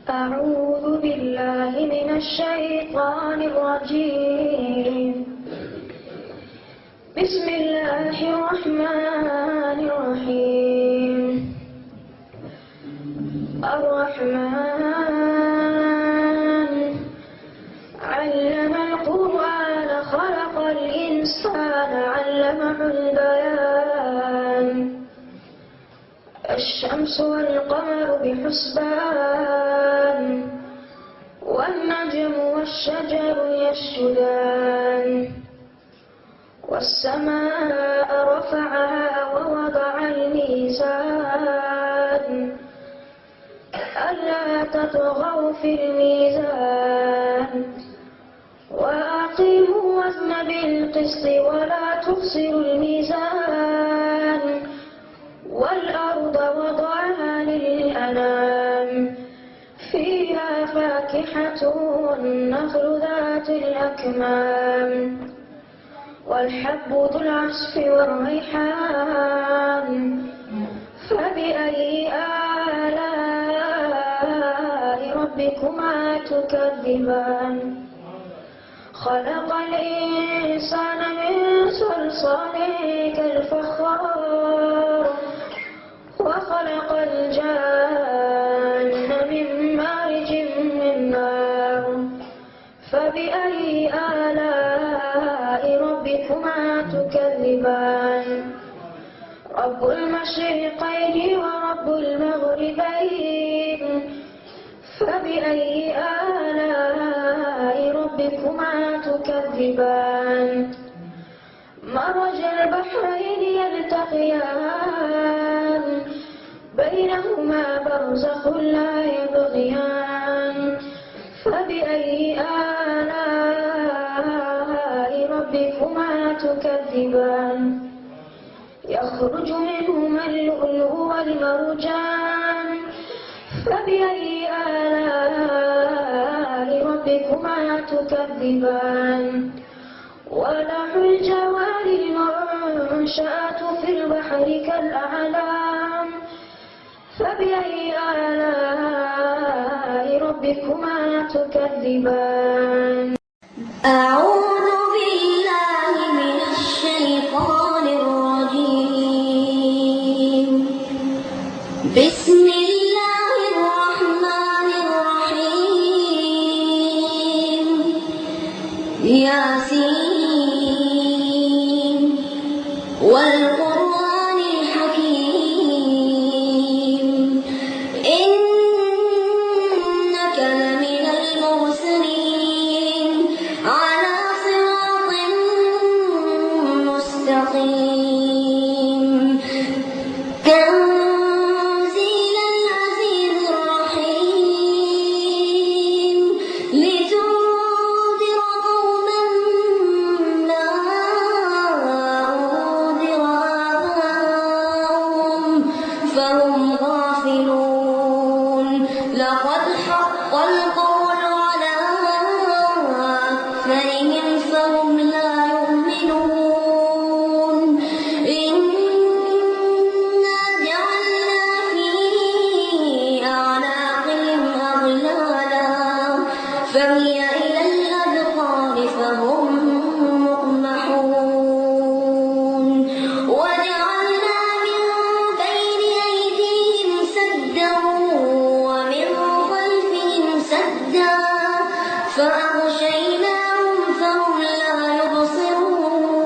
أعوذ بالله من الشيطان الرجيم. بسم الله الرحمن الرحيم. الرحمن علم القرآن خلق الإنسان علمه البيان. الشمس والقمر بحسبان والنجم والشجر يسجدان والسماء رفعها ووضع الميزان ألا تطغوا في الميزان وأقيموا الوزن بالقسط ولا تخسروا الميزان والأرض وضعها للأنام فيها فاكهة والنخل ذات الأكمام والحب ذو العصف والريحان فبأي آلاء ربكما تكذبان. خلق الإنسان من صلصال كالفخار وخلق الجان من مارج من نار فبأي آلاء ربكما تكذبان. رب المشرقين ورب المغربين فبأي آلاء ربكما تكذبان. مرج البحرين يلتقيان بينهما برزخ لا يبغيان فبأي آلاء ربكما تكذبان. يخرج منهما اللؤلؤ والمرجان فبأي آلاء ربكما تكذبان. وله الجوار المنشآت في البحر كالأعلام فبأي آلاء ربكما تكذبان. أعوذ بالله من الشيطان الرجيم. بسم الله الرحمن الرحيم. ياسين والقرآن الحكيم إنك لمن المرسلين على صراط مستقيم تنزيل العزيز الرحيم لتنذر قوما ما أنذر آباؤهم فهم غافلون. لقد حق القول على أكثرهم فهم لا يؤمنون. إنا جعلنا في أعناقهم أغلالا فهي إلى الأذقان فهم مقمحون. وجعلنا من بين أيديهم سدا ومن خلفهم سدا فأغشيناهم فهم لا يبصرون.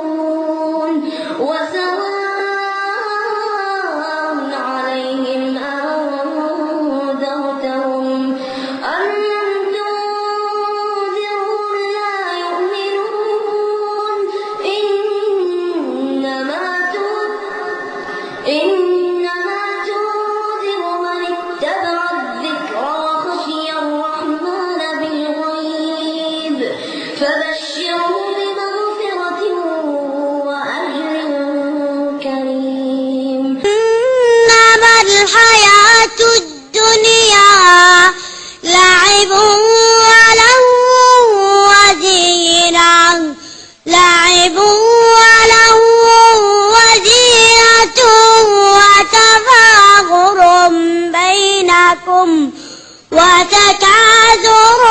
وسواء عليهم أنذرتهم أم لم تنذرهم لا يؤمنون. إنما تنذر من اتبع الذكر وخشي الرحمن بالغيب فبشره بمغفرة وأجر كريم. إنما الحياة الدنيا لعب ولهو وزينة وتفاخر بينكم وتكاثر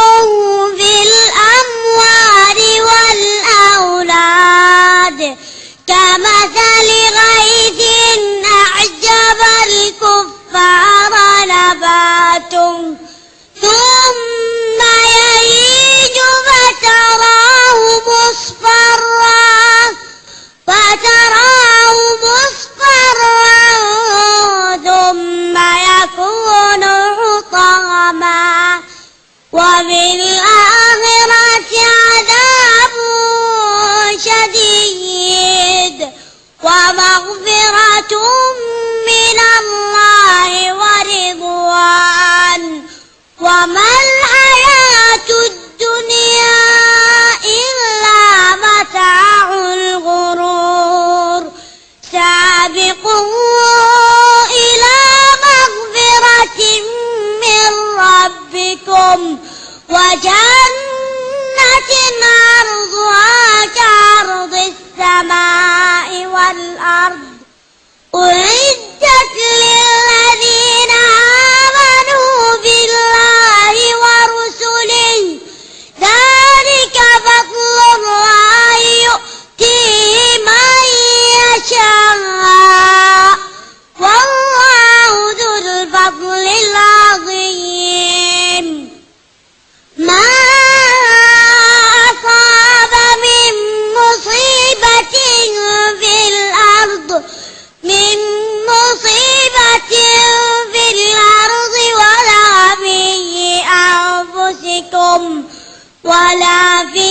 في الأموال والأولاد كمثل غيث أعجب الكفار نباته ثم يهيج فتراه مصفرا ثم يكون حطاما وفي الآخرة عذاب شديد ومغفرة من الله ورضوان وما الحياة الدنيا إلا متاع الغرور سابقوا إلى مغفرة من ربكم وجنة عرضها كعرض السماء والأرض أعدت للذين آمنوا بالله ورسله ذلك فضل الله يؤتيه من يشاء والله ذو الفضل العظيم ما أصاب من مصيبة في الأرض ولا في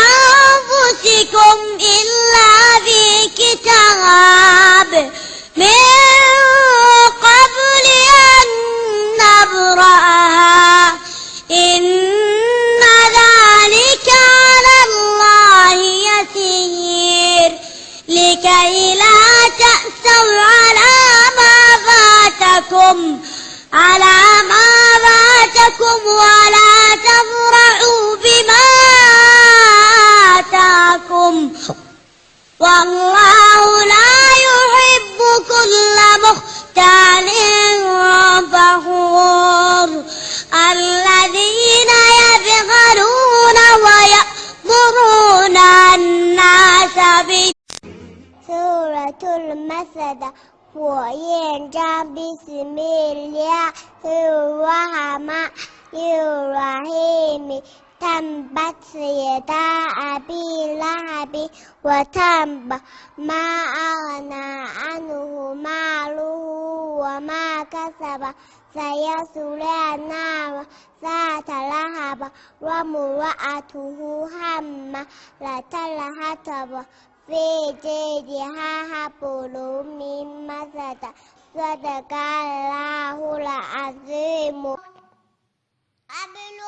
أنفسكم إلا في كتاب من قبل أن نبرأها إن ذلك على الله يسير لكي لا تأسوا على ما فاتكم ولا تفرحوا بما آتاكم والله لا يحب كل مختال فخور الذين يبخلون ويأمرون الناس سورة المسد 火焰将 bismillah الرحمن الرحيم تبت يدا أبي لهب وتب ما أغنى عنه ماله وما كسب سيصلى نارا ذات لهب وامرأته حمالة الحطب في جيدها حبل من مسد صدق الله العظيم حبل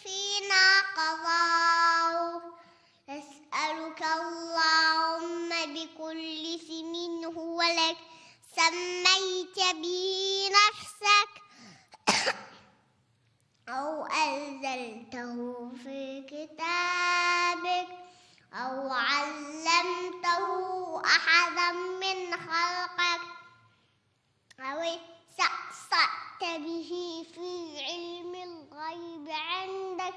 فينا قضاء نسألك اللهم بكل اسم هو لك سميت به نفسك أو أنزلته في كتابك أو علمته أحدا من خلقك أو استأثرت به في علم الغيب عندك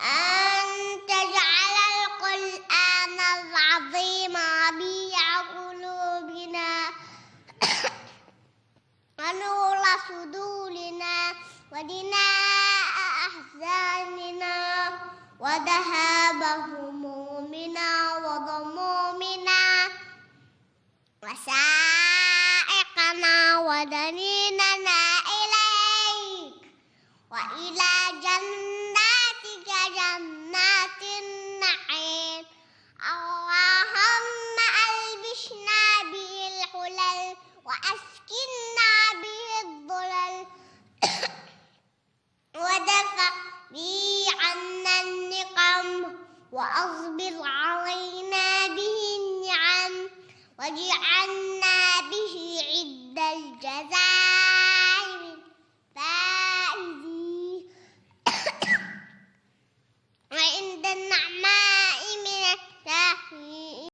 أن تجعل القرآن العظيم ربيع قلوبنا ونور صدورنا ودماء أحزاننا وذهاب همومنا وضمومنا وسائقنا ودنيننا إليك وإلى جناتك جنات النعيم اللهم ألبسنا به الحلل وأسكننا به الظلل ودفع به عنا النقم وأصبر علينا به النعم واجعلنا به عد الجزائر فائزين وعند النعماء من الشاهدين